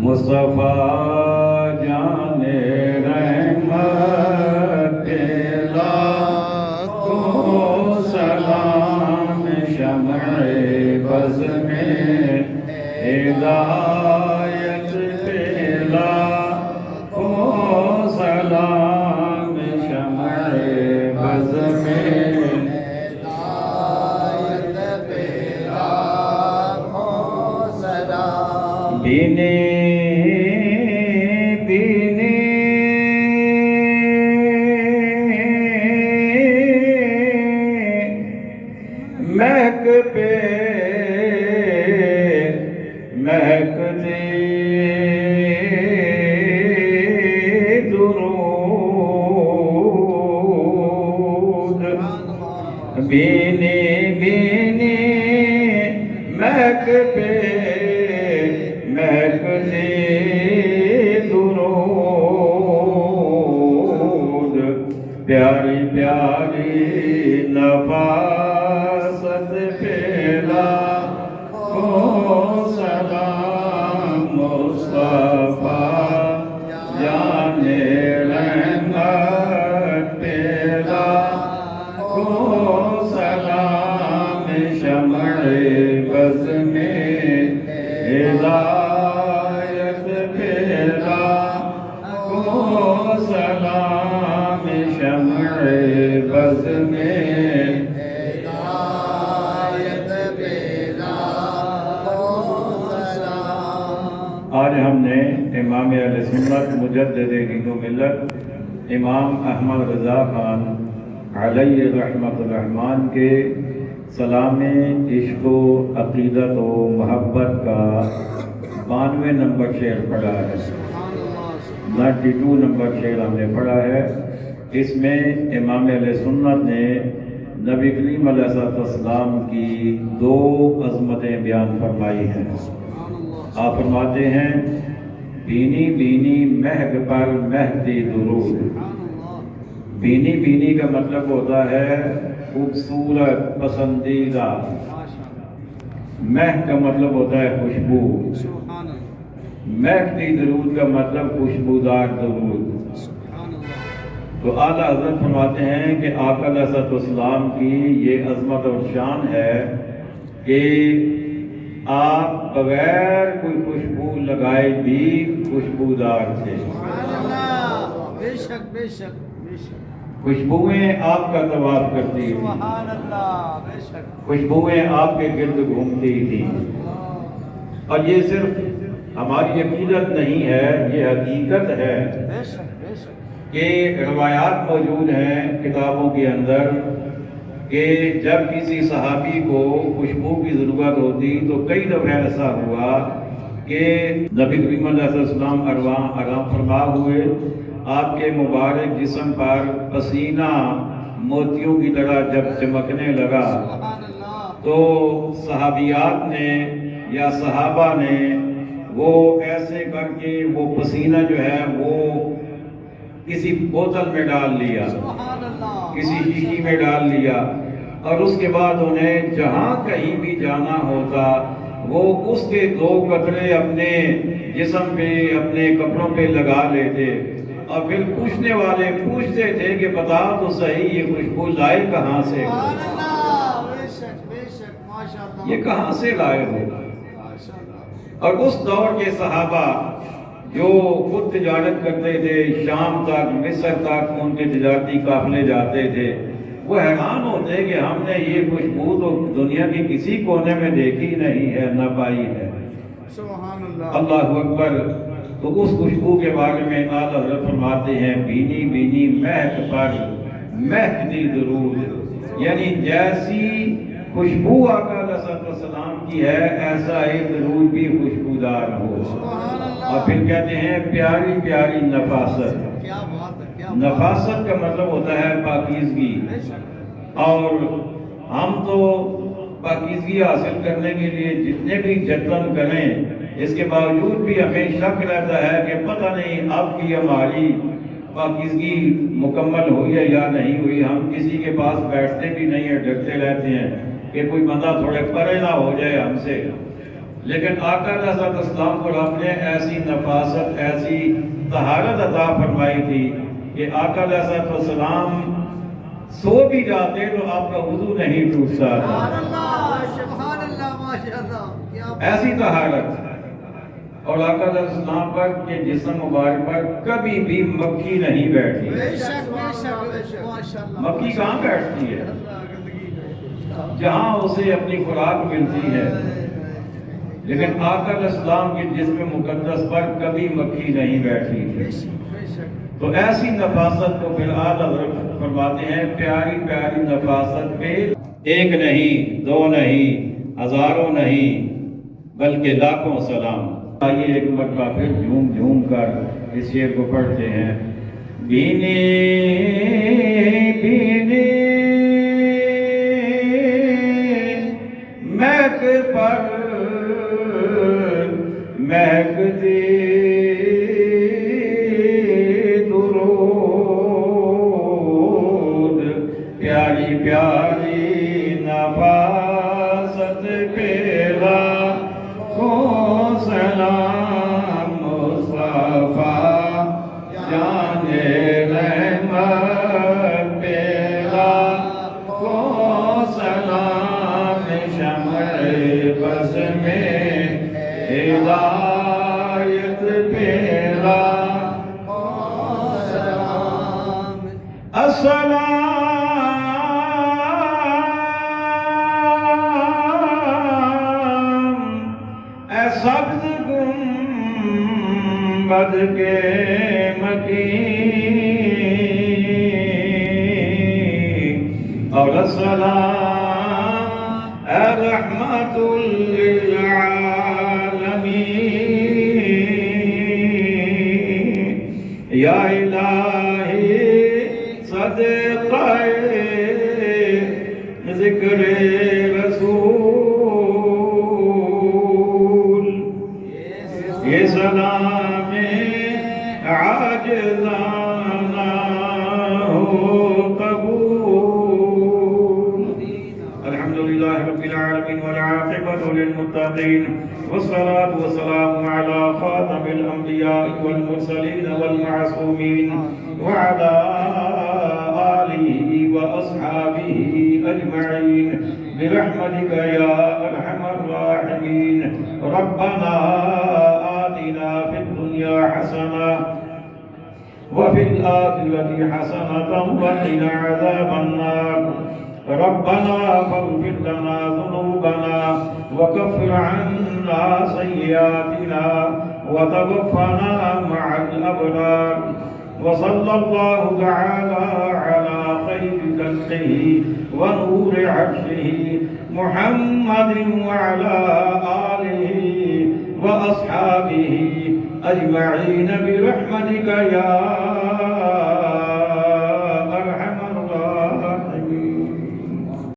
مصطفیٰ جان رحمت لاکھوں سلام، شمع بز میں ہدایت پہ لاکھوں سلام، شمع بز میں بینے بینے مہک پہ مہک دے درود، بینے بینے مہک پہ مہک دے درود، پیاری پیاری نفاست پہ لاکھوں سلام، مصطفیٰ جان رحمت پہ لاکھوں سلام، شمع بز میں ہدایت پہ لاکھوں سلام، شمع بز میں ہدایت پہ لاکھوں سلام۔ آج ہم نے امام اہل سنت مجدد دین و ملت امام احمد رضا خان علیہ رحمت الرحمن کے سلام عشق و عقیدت و محبت کا 92 نمبر شعر پڑھا ہے، 92 نمبر شعر ہم نے پڑھا ہے۔ اس میں امام اہل سنت نے نبی کریم علیہ السلام کی 2 عظمتیں بیان فرمائی ہیں۔ آپ فرماتے ہیں بینی بینی مہک پر مہدی درود۔ بینی بینی کا مطلب ہوتا ہے خوبصورت، پسندیدہ۔ مہک کا مطلب ہوتا ہے خوشبو۔ مہکتی درود کا مطلب خوشبودار درود۔ تو اعلیٰ حضرت فرماتے ہیں کہ آقا علیہ السلام کی یہ عظمت اور شان ہے کہ آپ بغیر کوئی خوشبو لگائے بھی خوشبودار تھے۔ بے شک بے شک بے شک، خوشبوئیں آپ کا طواف کرتی تھی، سبحان اللہ، بے شک، خوشبوئیں آپ کے گرد گھومتی تھی۔ اور یہ صرف ہماری عقیدت نہیں ہے، یہ حقیقت ہے بے شک بے شک، کہ روایات موجود ہیں کتابوں کے اندر کہ جب کسی صحابی کو خوشبو کی ضرورت ہوتی تو کئی دفعہ ایسا ہوا کہ نبی کریم علیہ السلام آرام فرما ہوئے، آپ کے مبارک جسم پر پسینہ موتیوں کی طرح جب چمکنے لگا سبحان اللہ، تو صحابیات نے یا صحابہ نے وہ ایسے کر کے وہ پسینہ جو ہے وہ کسی بوتل میں ڈال لیا، سبحان اللہ، کسی شیشی میں ڈال لیا، اور اس کے بعد انہیں جہاں کہیں بھی جانا ہوتا وہ اس کے 2 قطرے اپنے جسم پہ اپنے کپڑوں پہ لگا لیتے، اور پھر پوچھنے والے پوچھتے تھے کہ بتا تو صحیح یہ خوشبو لائے کہاں سے، سبحان اللہ، بے شک بے شک، ماشاء اللہ، یہ کہاں سے لائے ہو۔ ماشاء اللہ، اور اس دور کے صحابہ جو خود تجارت کرتے تھے، شام تک مصر تک ان کے تجارتی قافلے جاتے تھے، وہ حیران ہوتے کہ ہم نے یہ خوشبو تو دنیا کے کسی کونے میں دیکھی نہیں ہے، نہ پائی ہے۔ سبحان اللہ، اللہ اکبر۔ تو اس خوشبو کے بارے میں اعلیٰ حضرت فرماتے ہیں بینی بینی مہک پر مہدی درود، یعنی جیسی خوشبو آقا علیہ السلام کی ہے ایسا ایک درود بھی خوشبودار ہو۔ سبحان اللہ، اور پھر کہتے ہیں پیاری پیاری نفاست۔ کیا بات ہے، کیا بات نفاست کا مطلب ہوتا ہے پاکیزگی، ہے، بے شک، اور ہم تو پاکیزگی حاصل کرنے کے لیے جتنے بھی جتن کریں اس کے باوجود بھی ہمیں شک رہتا ہے کہ پتہ نہیں اب کی ہماری پاکیزگی مکمل ہوئی ہے یا نہیں ہوئی۔ ہم کسی کے پاس بیٹھتے بھی نہیں ہیں، ڈرتے رہتے ہیں کہ کوئی بندہ تھوڑے پرے نہ ہو جائے ہم سے۔ لیکن آقا علیہ السلام کو رب نے ایسی نفاست، ایسی طہارت عطا فرمائی تھی کہ آقا علیہ السلام سو بھی جاتے تو آپ کا وضو نہیں ٹوٹتا سبحان اللہ ماشاء اللہ، ایسی طہارت۔ اور آقا علیہ السلام پر کے جسم مبارک پر کبھی بھی مکھی نہیں بیٹھی۔ بے شک بے شک بے شک ماشاء اللہ۔ مکھی کہاں بیٹھتی ہے؟ جہاں اسے اپنی خوراک ملتی ہے، لیکن آقا علیہ السلام کے جسم مقدس پر کبھی مکھی نہیں بیٹھی۔ بے شک بے شک۔ تو ایسی نفاست کو پھر اعلیٰ حضرت فرماتے ہیں، پیاری پیاری نفاست پہ ایک نہیں، دو نہیں، ہزاروں نہیں، بلکہ لاکھوں سلام۔ آئیے ایک مرتبہ پھر جھوم جھوم کر اس شعر کو پڑھتے ہیں۔ بینے بینے مہک پر مہکتی پیاری پیاری نفاست پیرا کو سلام مصطفیٰ جان رحمت پیرا کو سلام شمع بس میں ہدایت پیرا کو سلام السلام سبز گنبد کے مکین اور السلام رحمت للعالمین یا الہی صدقہ ذکر رسول، یہ سلام عاجزانہ ہو قبول۔ الحمدللہ رب العالمین والعاقبۃ للمتقین، والصلاة والسلام على خاتم الانبیاء والمرسلین والمعصومین وعلى آلہ واصحابہ اجمعین برحمتک یا ارحم الراحمین۔ ربنا آتنا في الدنيا حسنة وفي الآخرة حسنة وقنا عذاب النار۔ ربنا فاغفر لنا ذنوبنا وكفر عنا سيئاتنا وتوفنا مع الأبرار، وصلى الله تعالى على خير خلقه ونور عرشه محمد وعلى آله وأصحابه أجمعين برحمتك يا